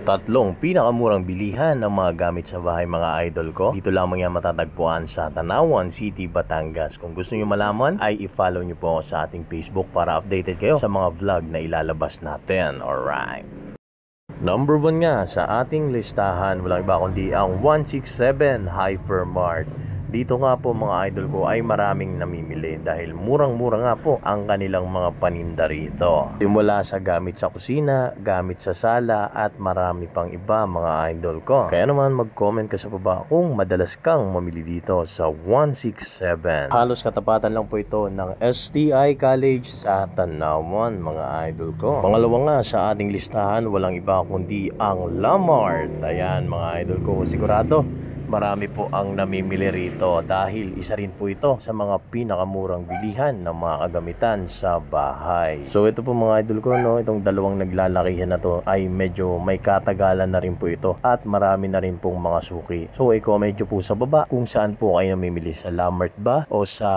Tatlong pinakamurang bilihan ng mga gamit sa bahay mga idol ko. Dito lamang yan matatagpuan sa Tanawan City, Batangas. Kung gusto nyo malaman ay i-follow nyo po ako sa ating Facebook para updated kayo sa mga vlog na ilalabas natin. Alright. Number 1 nga sa ating listahan, walang iba kundi ang 167 Hypermart. Dito nga po mga idol ko ay maraming namimili dahil murang-mura nga po ang kanilang mga paninda rito. Simula sa gamit sa kusina, gamit sa sala at marami pang iba mga idol ko. Kaya naman mag-comment ka sa baba kung madalas kang mamili dito sa 167. Halos katapatan lang po ito ng STI College sa Tanawan mga idol ko. Pangalawa nga sa ating listahan, walang iba kundi ang Lamart. Ayan mga idol ko, sigurado marami po ang namimili rito dahil isa rin po ito sa mga pinakamurang bilihan ng mga kagamitan sa bahay. So ito po mga idol ko, no, itong dalawang naglalakihan na to ay medyo may katagalan na rin po ito at marami na rin pong mga suki. So i-comment nyo po sa baba kung saan po kayo namimili, sa Lamart ba o sa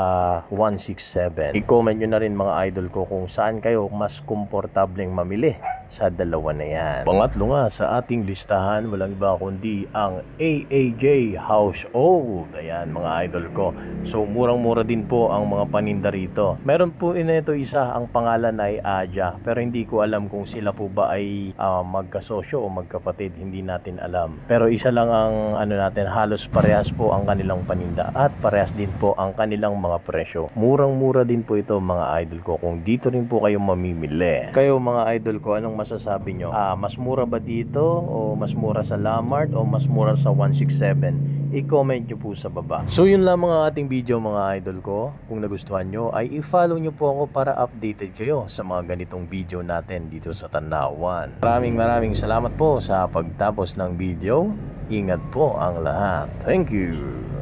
167. I-comment nyo na rin mga idol ko kung saan kayo mas komportableng mamili sa dalawa na yan. Pangatlo nga sa ating listahan, walang iba kundi ang AAJ Household. Ayan mga idol ko. So murang-mura din po ang mga paninda rito. Meron po ito isa, ang pangalan ay Aja, pero hindi ko alam kung sila po ba ay magkasosyo o magkapatid, hindi natin alam. Pero isa lang ang natin, halos parehas po ang kanilang paninda at parehas din po ang kanilang mga presyo. Murang-mura din po ito mga idol ko kung dito rin po kayo mamimili. Kayo mga idol ko, anong masasabi nyo? Mas mura ba dito o mas mura sa Lamart o mas mura sa 167? I-comment nyo po sa baba. So yun lang mga ating video mga idol ko. Kung nagustuhan nyo ay i-follow nyo po ako para updated kayo sa mga ganitong video natin dito sa Tanawan. Maraming salamat po sa pagtapos ng video. Ingat po ang lahat. Thank you.